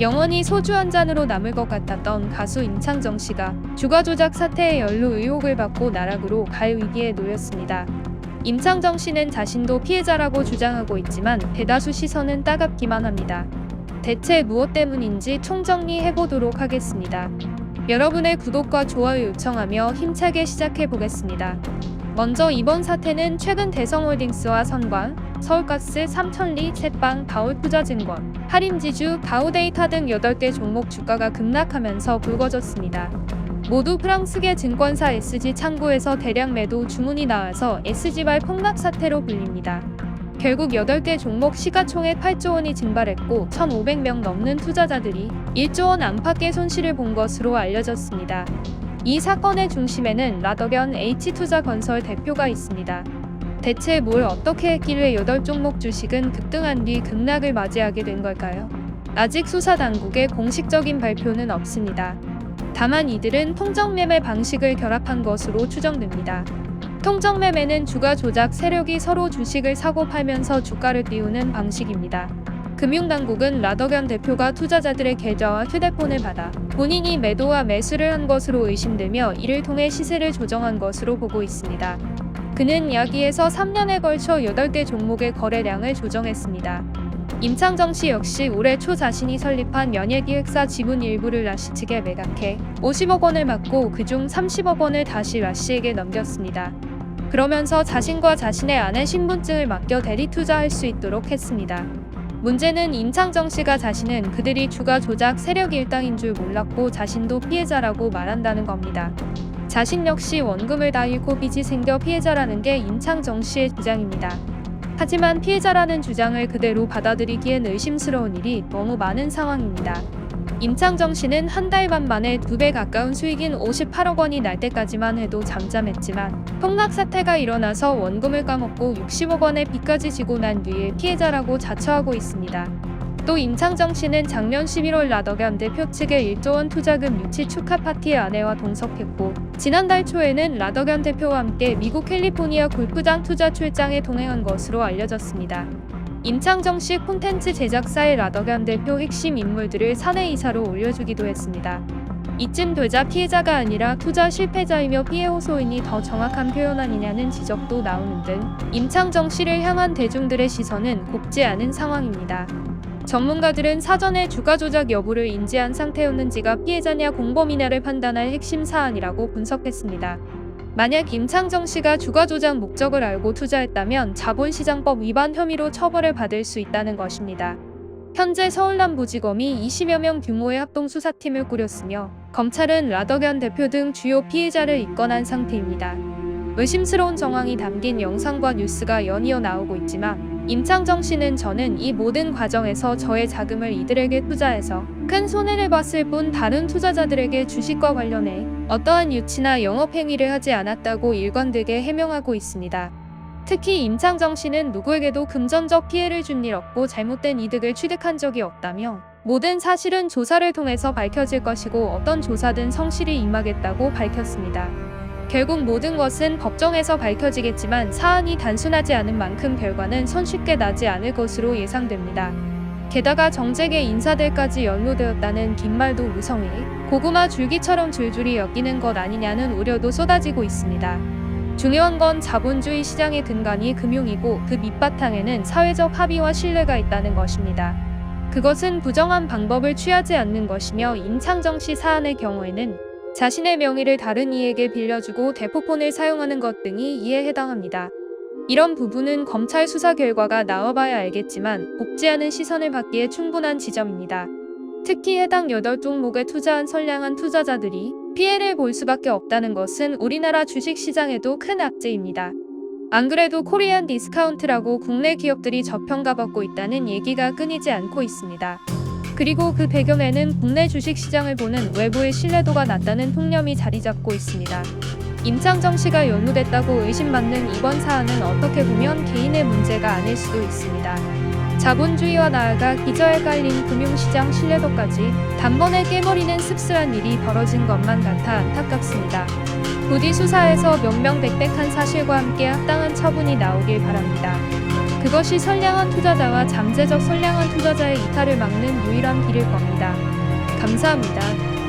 영원히 소주 한 잔으로 남을 것 같았던 가수 임창정 씨가 주가 조작 사태의 연루 의혹을 받고 나락으로 갈 위기에 놓였습니다. 임창정 씨는 자신도 피해자라고 주장하고 있지만 대다수 시선은 따갑기만 합니다. 대체 무엇 때문인지 총정리해보도록 하겠습니다. 여러분의 구독과 좋아요 요청하며 힘차게 시작해보겠습니다. 먼저 이번 사태는 최근 대성홀딩스와 선광, 서울가스, 삼천리, 새빵, 다올투자증권, 하림지주, 다우데이터 등 8개 종목 주가가 급락하면서 불거졌습니다. 모두 프랑스계 증권사 SG 창구에서 대량 매도 주문이 나와서 SG발 폭락 사태로 불립니다. 결국 8개 종목 시가총액 8조 원이 증발했고 1,500명 넘는 투자자들이 1조 원 안팎의 손실을 본 것으로 알려졌습니다. 이 사건의 중심에는 라더견 H투자건설 대표가 있습니다. 대체 뭘 어떻게 했길래 8종목 주식은 급등한 뒤 급락을 맞이하게 된 걸까요? 아직 수사당국의 공식적인 발표는 없습니다. 다만 이들은 통정매매 방식을 결합한 것으로 추정됩니다. 통정매매는 주가 조작 세력이 서로 주식을 사고 팔면서 주가를 띄우는 방식입니다. 금융당국은 라더견 대표가 투자자들의 계좌와 휴대폰을 받아 본인이 매도와 매수를 한 것으로 의심되며 이를 통해 시세를 조정한 것으로 보고 있습니다. 그는 약 2에서 3년에 걸쳐 8개 종목의 거래량을 조정했습니다. 임창정 씨 역시 올해 초 자신이 설립한 연예기획사 지분 일부를 라씨 측에 매각해 50억 원을 받고 그중 30억 원을 다시 라씨에게 넘겼습니다. 그러면서 자신과 자신의 아내 신분증을 맡겨 대리 투자할 수 있도록 했습니다. 문제는 임창정 씨가 자신은 그들이 주가 조작 세력 일당인 줄 몰랐고 자신도 피해자라고 말한다는 겁니다. 자신 역시 원금을 다 잃고 빚이 생겨 피해자라는 게 임창정 씨의 주장입니다. 하지만 피해자라는 주장을 그대로 받아들이기엔 의심스러운 일이 너무 많은 상황입니다. 임창정 씨는 한 달 반 만에 2배 가까운 수익인 58억 원이 날 때까지만 해도 잠잠했지만 폭락 사태가 일어나서 원금을 까먹고 60억 원의 빚까지 지고 난 뒤에 피해자라고 자처하고 있습니다. 또 임창정 씨는 작년 11월 라더견 대표 측의 1조 원 투자금 유치 축하 파티에 아내와 동석했고 지난달 초에는 라더견 대표와 함께 미국 캘리포니아 골프장 투자 출장에 동행한 것으로 알려졌습니다. 임창정 씨 콘텐츠 제작사의 라더견 대표 핵심 인물들을 사내이사로 올려주기도 했습니다. 이쯤 되자 피해자가 아니라 투자 실패자이며 피해 호소인이 더 정확한 표현 아니냐는 지적도 나오는 등 임창정 씨를 향한 대중들의 시선은 곱지 않은 상황입니다. 전문가들은 사전에 주가 조작 여부를 인지한 상태였는지가 피해자냐 공범이냐를 판단할 핵심 사안이라고 분석했습니다. 만약 임창정 씨가 주가 조작 목적을 알고 투자했다면 자본시장법 위반 혐의로 처벌을 받을 수 있다는 것입니다. 현재 서울남부지검이 20여 명 규모의 합동수사팀을 꾸렸으며 검찰은 라더견 대표 등 주요 피해자를 입건한 상태입니다. 의심스러운 정황이 담긴 영상과 뉴스가 연이어 나오고 있지만 임창정 씨는 저는 이 모든 과정에서 저의 자금을 이들에게 투자해서 큰 손해를 봤을 뿐 다른 투자자들에게 주식과 관련해 어떠한 유치나 영업행위를 하지 않았다고 일관되게 해명하고 있습니다. 특히 임창정 씨는 누구에게도 금전적 피해를 준 일 없고 잘못된 이득을 취득한 적이 없다며 모든 사실은 조사를 통해서 밝혀질 것이고 어떤 조사든 성실히 임하겠다고 밝혔습니다. 결국 모든 것은 법정에서 밝혀지겠지만 사안이 단순하지 않은 만큼 결과는 손쉽게 나지 않을 것으로 예상됩니다. 게다가 정재계 인사들까지 연루되었다는 긴 말도 무성해 고구마 줄기처럼 줄줄이 엮이는 것 아니냐는 우려도 쏟아지고 있습니다. 중요한 건 자본주의 시장의 근간이 금융이고 그 밑바탕에는 사회적 합의와 신뢰가 있다는 것입니다. 그것은 부정한 방법을 취하지 않는 것이며 임창정 씨 사안의 경우에는 자신의 명의를 다른 이에게 빌려주고 대포폰을 사용하는 것 등이 이에 해당합니다. 이런 부분은 검찰 수사 결과가 나와봐야 알겠지만 곱지 않은 시선을 받기에 충분한 지점입니다. 특히 해당 8종목에 투자한 선량한 투자자들이 피해를 볼 수밖에 없다는 것은 우리나라 주식시장에도 큰 악재입니다. 안 그래도 코리안 디스카운트라고 국내 기업들이 저평가받고 있다는 얘기가 끊이지 않고 있습니다. 그리고 그 배경에는 국내 주식시장을 보는 외부의 신뢰도가 낮다는 통념이 자리잡고 있습니다. 임창정 씨가 연루됐다고 의심받는 이번 사안은 어떻게 보면 개인의 문제가 아닐 수도 있습니다. 자본주의와 나아가 기저에 깔린 금융시장 신뢰도까지 단번에 깨버리는 씁쓸한 일이 벌어진 것만 같아 안타깝습니다. 부디 수사에서 명명백백한 사실과 함께 합당한 처분이 나오길 바랍니다. 그것이 선량한 투자자와 잠재적 선량한 투자자의 이탈을 막는 유일한 길일 겁니다. 감사합니다.